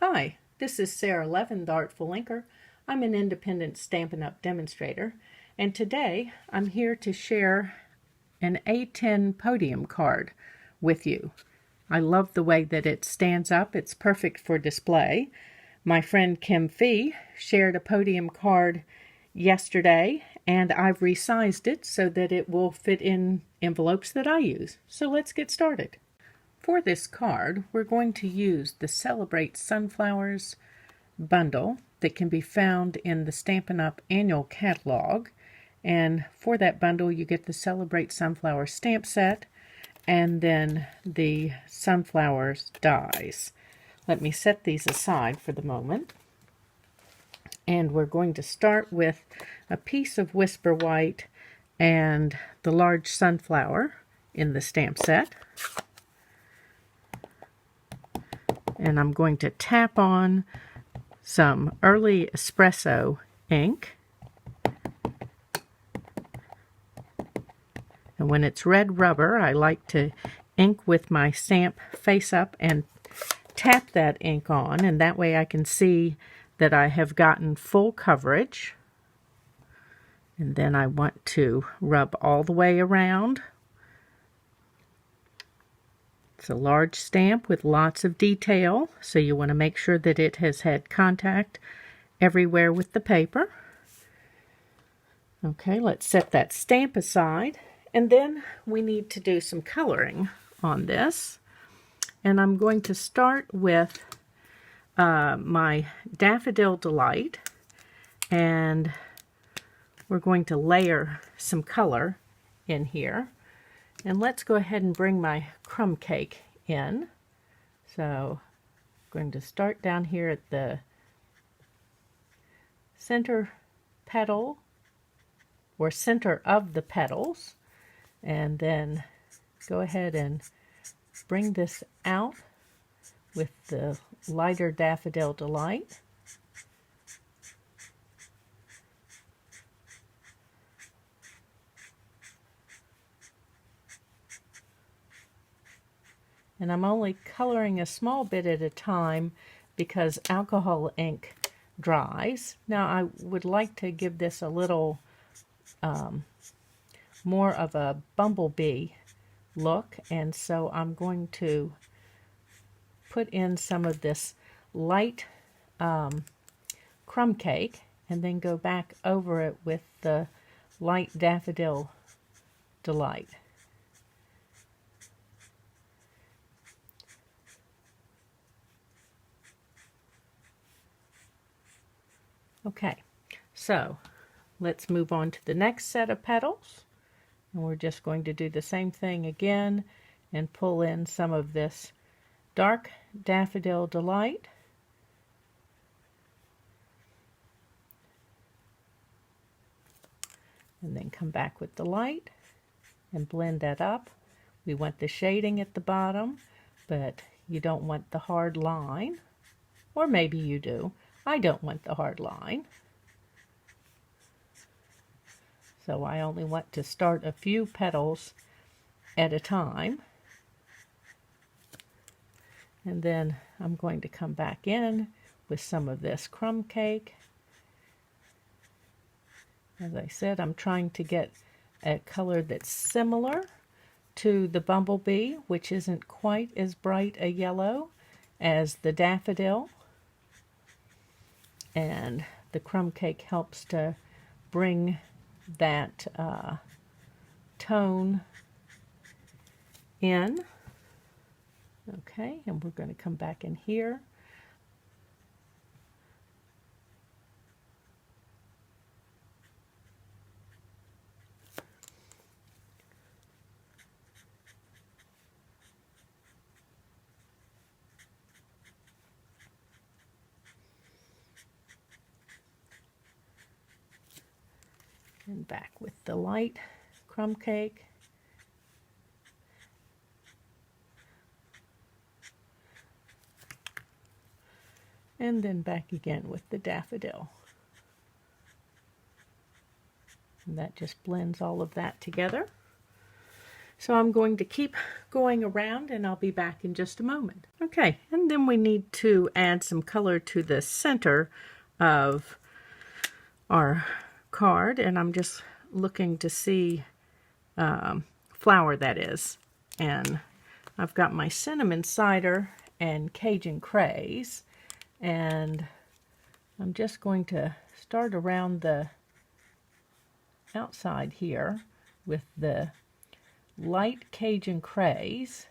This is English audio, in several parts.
Hi, this is Sara Levin, the Artful Inker. I'm an independent Stampin' Up! Demonstrator, and today I'm here to share an A10 podium card with you. I love the way that it stands up. It's perfect for display. My friend Kim Fee shared a podium card yesterday, and I've resized it so that it will fit in envelopes that I use. So let's get started. For this card, we're going to use the Celebrate Sunflowers bundle that can be found in the Stampin' Up! Annual Catalog. And for that bundle, you get the Celebrate Sunflower stamp set and then the sunflowers dies. Let me set these aside for the moment. And we're going to start with a piece of Whisper White and the large sunflower in the stamp set. And I'm going to tap on some early espresso ink. And when it's red rubber, I like to ink with my stamp face up and tap that ink on, and that way I can see that I have gotten full coverage. And then I want to rub all the way around. It's a large stamp with lots of detail, so you want to make sure that it has had contact everywhere with the paper. Okay, let's set that stamp aside, and then we need to do some coloring on this. And I'm going to start with my Daffodil Delight, and we're going to layer some color in here. And let's go ahead and bring my crumb cake in. So I'm going to start down here at the center petal, or center of the petals, and then go ahead and bring this out with the lighter Daffodil Delight. And I'm only coloring a small bit at a time because alcohol ink dries. Now I would like to give this a little more of a bumblebee look, and so I'm going to put in some of this light crumb cake and then go back over it with the light Daffodil Delight. Okay, so let's move on to the next set of petals. And we're just going to do the same thing again and pull in some of this dark Daffodil Delight. And then come back with the light and blend that up. We want the shading at the bottom, but you don't want the hard line. Or maybe you do. I don't want the hard line. So I only want to start a few petals at a time. And then I'm going to come back in with some of this crumb cake. As I said, I'm trying to get a color that's similar to the bumblebee, which isn't quite as bright a yellow as the daffodil. And the crumb cake helps to bring that tone in. Okay, and we're going to come back in here. And back with the light crumb cake. And then back again with the daffodil. And that just blends all of that together. So I'm going to keep going around and I'll be back in just a moment. Okay, and then we need to add some color to the center of our card, and I'm just looking to see flower that is. And I've got my cinnamon cider and Cajun craze, and I'm just going to start around the outside here with the light Cajun craze.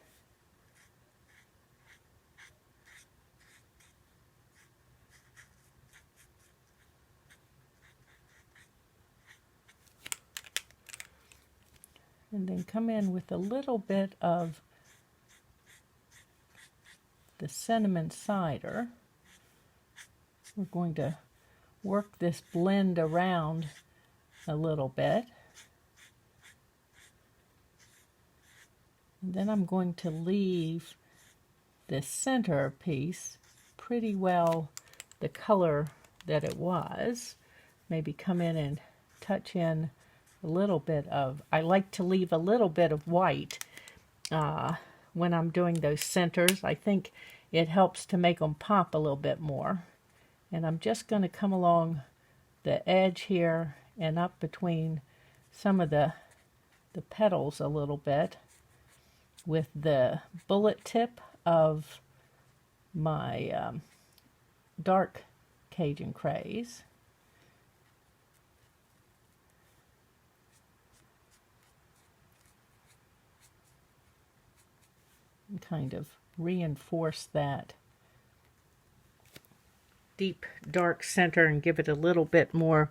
And then come in with a little bit of the cinnamon cider. We're going to work this blend around a little bit. And then I'm going to leave the center piece pretty well the color that it was. Maybe come in and touch in a little bit of, I like to leave a little bit of white when I'm doing those centers. I think it helps to make them pop a little bit more. And I'm just going to come along the edge here and up between some of the petals a little bit with the bullet tip of my dark Cajun craze. And kind of reinforce that deep dark center and give it a little bit more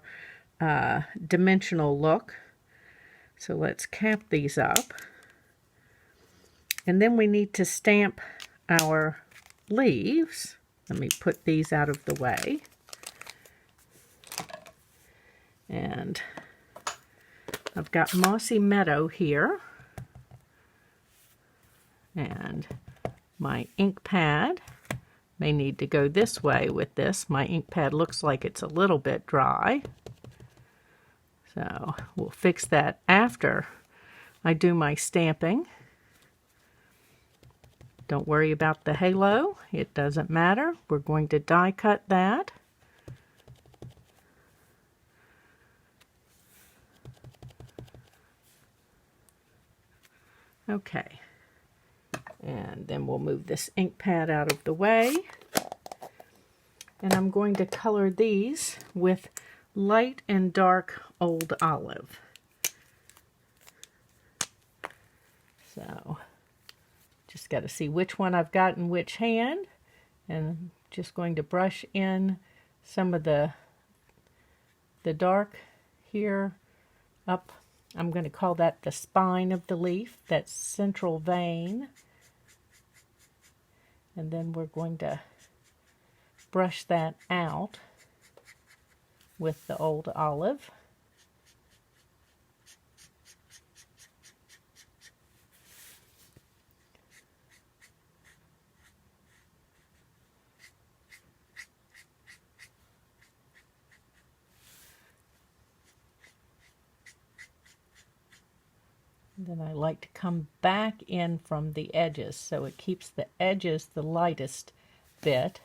dimensional look. So let's cap these up. And then we need to stamp our leaves. Let me put these out of the way. And I've got Mossy Meadow here. And my ink pad may need to go this way with this. My ink pad looks like it's a little bit dry. So we'll fix that after I do my stamping. Don't worry about the halo. It doesn't matter. We're going to die cut that. Okay. And then we'll move this ink pad out of the way. And I'm going to color these with light and dark Old Olive. So, just got to see which one I've got in which hand. And I'm just going to brush in some of the dark here up. I'm going to call that the spine of the leaf, that central vein. And then we're going to brush that out with the Old Olive. Then I like to come back in from the edges, so it keeps the edges the lightest bit,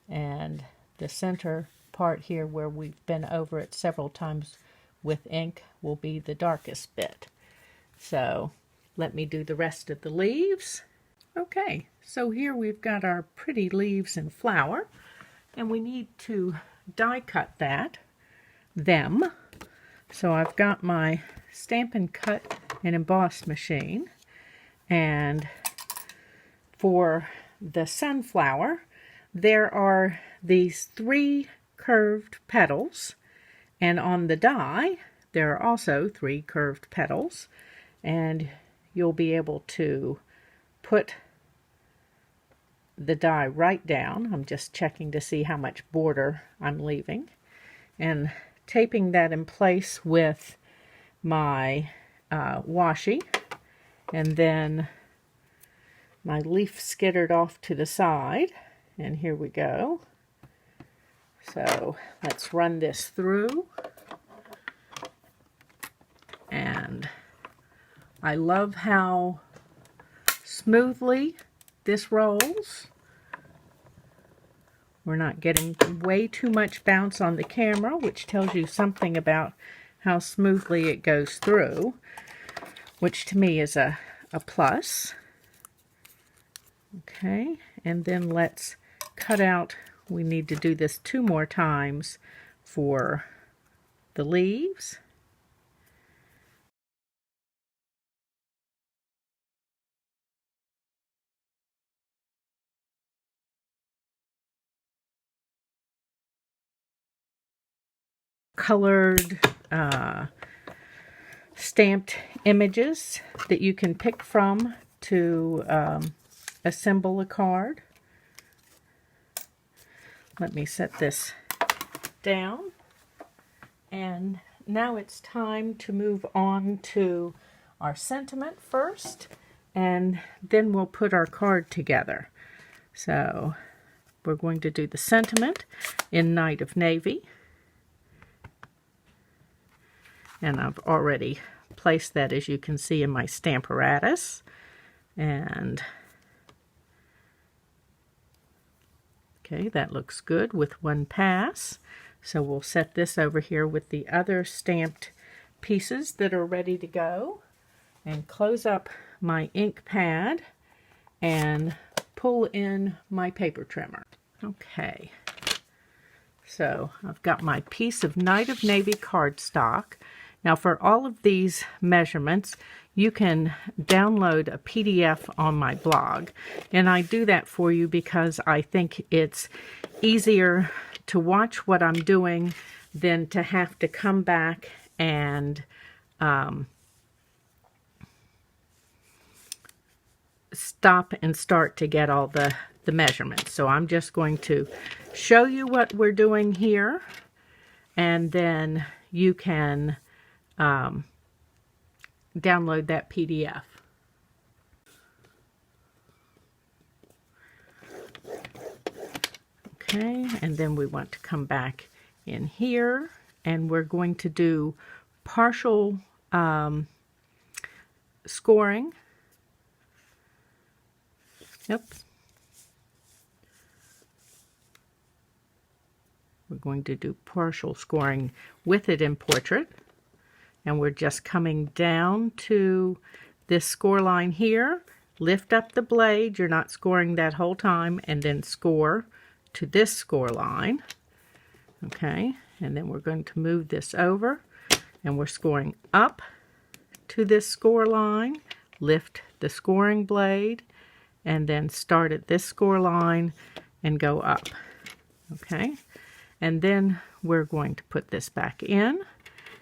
and the center part here where we've been over it several times with ink will be the darkest bit. So let me do the rest of the leaves. Okay, so here we've got our pretty leaves and flower, and we need to die cut them. So I've got my Stampin' Cut and Emboss machine, and for the sunflower there are these 3 curved petals, and on the die there are also 3 curved petals, and you'll be able to put the die right down. I'm just checking to see how much border I'm leaving, and taping that in place with my washi, and then my leaf skittered off to the side, and here we go. So let's run this through and I love how smoothly this rolls. We're not getting way too much bounce on the camera, which tells you something about how smoothly it goes through, which to me is a plus. Okay, and then let's cut out, we need to do this 2 more times for the leaves. Colored stamped images that you can pick from to assemble a card. Let me set this down, and now it's time to move on to our sentiment first, and then we'll put our card together. So we're going to do the sentiment in Night of Navy. And I've already placed that, as you can see, in my Stamparatus. And okay, that looks good with 1 pass. So we'll set this over here with the other stamped pieces that are ready to go. And close up my ink pad and pull in my paper trimmer. Okay. So I've got my piece of Night of Navy cardstock. Now for all of these measurements, you can download a PDF on my blog. And I do that for you because I think it's easier to watch what I'm doing than to have to come back and stop and start to get all the measurements. So I'm just going to show you what we're doing here, and then you can download that PDF. Okay, and then we want to come back in here, and we're going to do partial scoring. Yep. We're going to do partial scoring with it in portrait. And we're just coming down to this score line here. Lift up the blade. You're not scoring that whole time. And then score to this score line. Okay. And then we're going to move this over. And we're scoring up to this score line. Lift the scoring blade. And then start at this score line and go up. Okay. And then we're going to put this back in.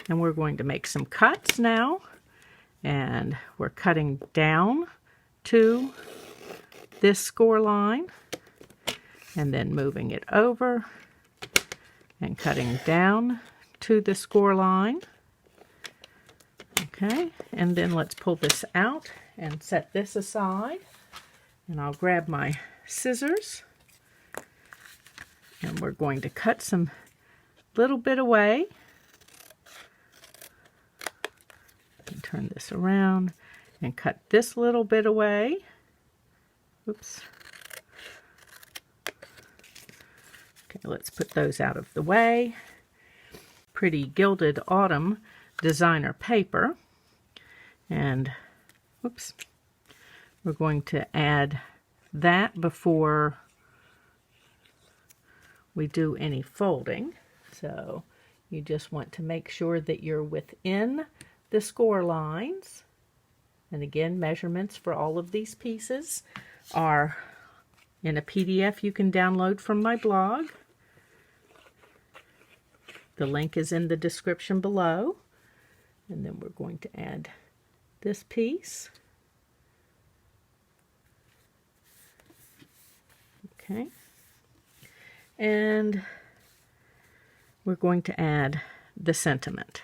And we're going to make some cuts now. And we're cutting down to this score line. And then moving it over. And cutting down to the score line. Okay. And then let's pull this out and set this aside. And I'll grab my scissors. And we're going to cut some little bit away. And turn this around and cut this little bit away. Oops. Okay, let's put those out of the way. Pretty Gilded Autumn Designer Paper. And, whoops, we're going to add that before we do any folding. So you just want to make sure that you're within the score lines. And again, measurements for all of these pieces are in a PDF you can download from my blog. The link is in the description below. And then we're going to add this piece. Okay. And we're going to add the sentiment.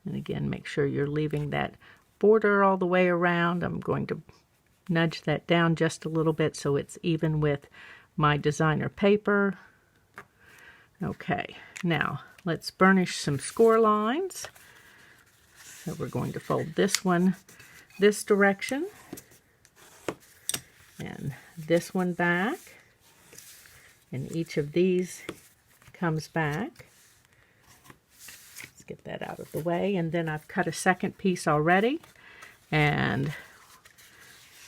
And again, make sure you're leaving that border all the way around. I'm going to nudge that down just a little bit so it's even with my designer paper. Okay, now let's burnish some score lines. So we're going to fold this one this direction and this one back, and each of these comes back. Let's get that out of the way, and then I've cut a second piece already, and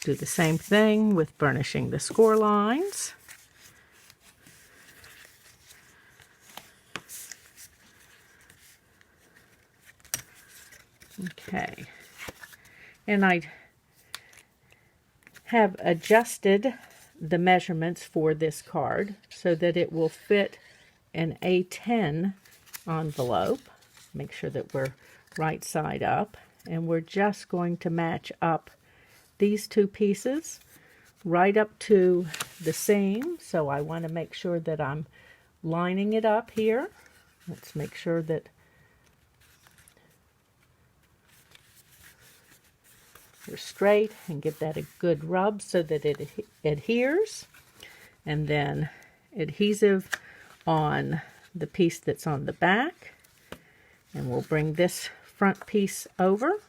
do the same thing with burnishing the score lines. Okay, and I have adjusted the measurements for this card so that it will fit an A10 envelope. Make sure that we're right side up, and we're just going to match up these two pieces right up to the seam. So I want to make sure that I'm lining it up here. Let's make sure that we're straight and give that a good rub so that it adheres. And then adhesive on the piece that's on the back. And we'll bring this front piece over.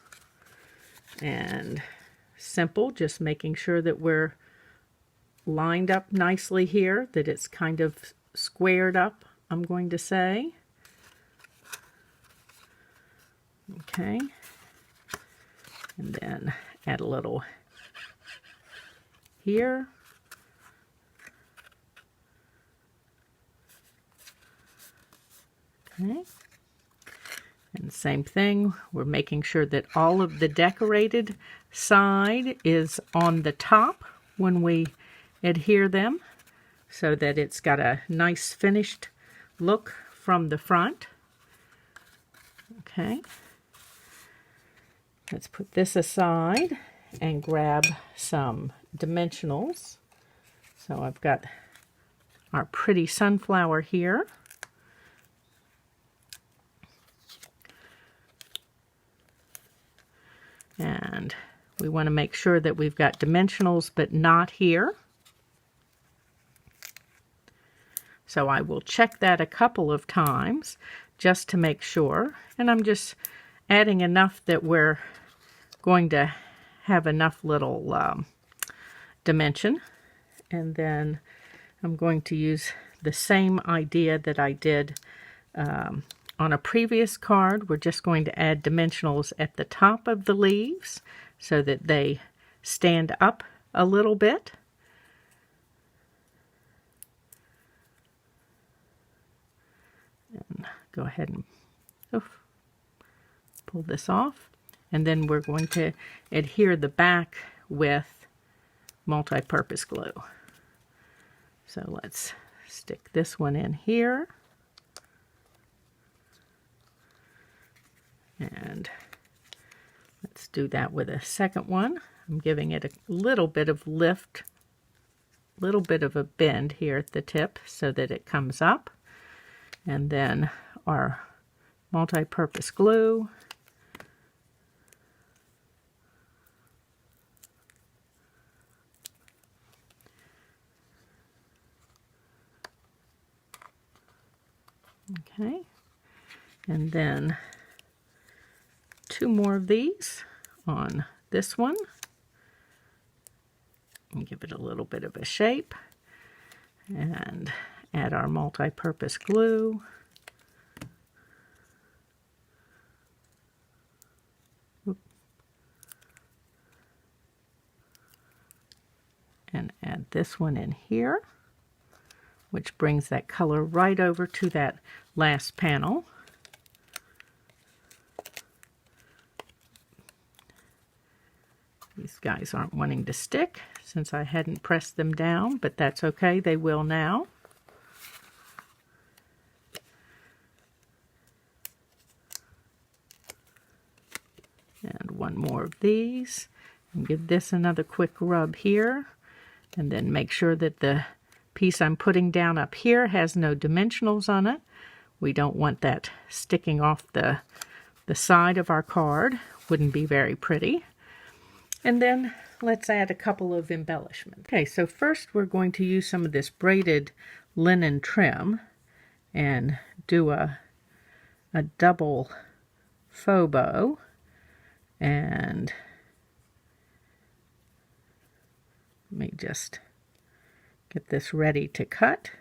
And simple, just making sure that we're lined up nicely here, that it's kind of squared up, I'm going to say. Okay. And then add a little here. Okay. And same thing, we're making sure that all of the decorated side is on the top when we adhere them, so that it's got a nice finished look from the front. Okay. Let's put this aside and grab some dimensionals. So I've got our pretty sunflower here. And we want to make sure that we've got dimensionals, but not here. So I will check that a couple of times just to make sure. And I'm just adding enough that we're going to have enough little dimension. And then I'm going to use the same idea that I did on a previous card. We're just going to add dimensionals at the top of the leaves so that they stand up a little bit. And go ahead and pull this off. And then we're going to adhere the back with multi-purpose glue. So let's stick this one in here. And let's do that with a second one. I'm giving it a little bit of lift, little bit of a bend here at the tip so that it comes up. And then our multi-purpose glue. Okay, and then 2 more of these on this one. And give it a little bit of a shape. And add our multi-purpose glue. And add this one in here, which brings that color right over to that last panel. These guys aren't wanting to stick since I hadn't pressed them down, but that's okay, they will now. And 1 more of these, and give this another quick rub here, and then make sure that the piece I'm putting down up here has no dimensionals on it. We don't want that sticking off the side of our card. Wouldn't be very pretty. And then let's add a couple of embellishments. Okay, so first we're going to use some of this braided linen trim and do a double faux bow, and let me just get this ready to cut.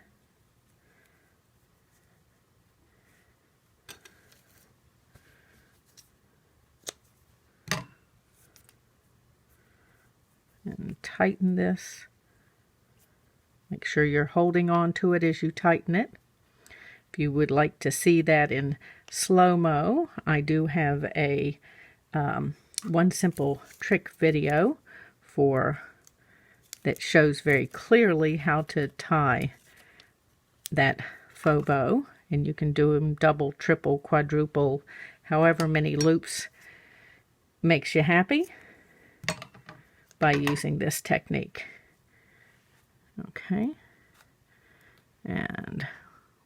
And tighten this. Make sure you're holding on to it as you tighten it. If you would like to see that in slow-mo, I do have a one simple trick video that shows very clearly how to tie that faux bow, and you can do them double, triple, quadruple, however many loops makes you happy by using this technique. Okay, and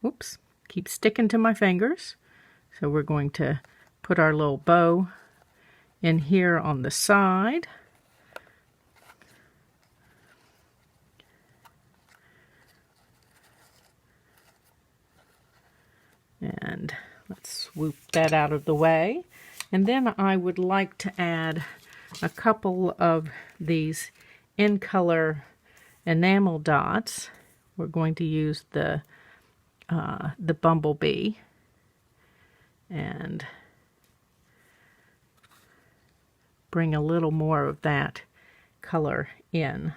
whoops, keep sticking to my fingers. So we're going to put our little bow in here on the side. And let's swoop that out of the way. And then I would like to add a couple of these in color enamel dots. We're going to use the bumblebee and bring a little more of that color in.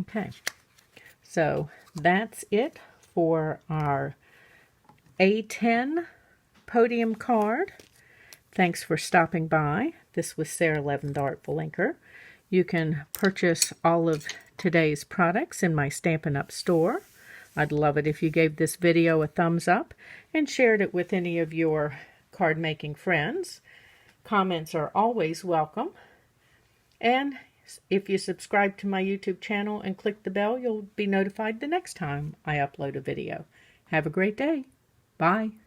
Okay, so that's it for our A10 podium card. Thanks for stopping by. This was Sara, Levin, the Artful Inker. You can purchase all of today's products in my Stampin' Up store. I'd love it if you gave this video a thumbs up and shared it with any of your card making friends. Comments are always welcome. And if you subscribe to my YouTube channel and click the bell, you'll be notified the next time I upload a video. Have a great day. Bye.